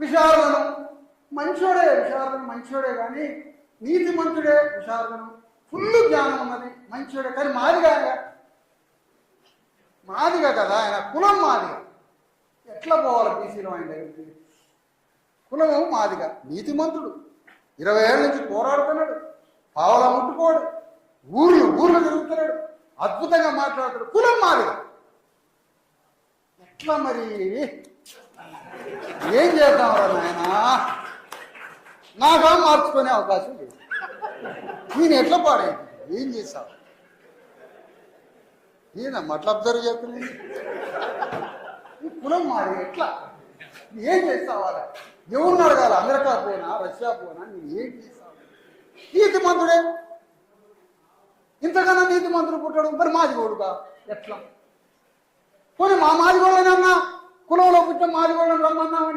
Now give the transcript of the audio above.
విశారదను విశారదను మంచోడే కానీ నీతిమంతుడే విశారదను, ఫుల్ జ్ఞానం ఉన్నది, మంచోడే. కానీ మాదిగా కదా ఆయన, కులం మాదిగా. ఎట్లా పోవాలి బీసీలో ఆయన దగ్గరికి? కులము మాదిగా, నీతిమంతుడు, 20 ఏళ్ళ నుంచి పోరాడుతున్నాడు, పావలా ముట్టుకోడు, ఊర్లు తిరుగుతున్నాడు, అద్భుతంగా మాట్లాడుతాడు, కులం మాదిగా. ఎట్లా మరి ఏం చేద్దాం రా నాయన? నాగా మార్చుకునే అవకాశం లేదు. నేను ఎట్లా పాడైంది? ఏం చేశావు? నేనమ్మా అట్లా అబ్జర్వ్ చేస్తున్నాను. ఈ కులం మాది ఎట్లా? ఏం చేస్తావు? అలా ఎవరిని అడగాలి? అమెరికా పోనా, రష్యా పోనా? నేను ఏం చేస్తావు? నీతిమంతుడే, ఇంతకన్నా నీతిమంతుడు పుట్టాడు. మరి మాదిగోడుగా ఎట్లా? పోనీ మా మాదిగోళ్ళనన్నా కులంలో పుట్టిన మాదిగోళ్ళని రమ్మన్నా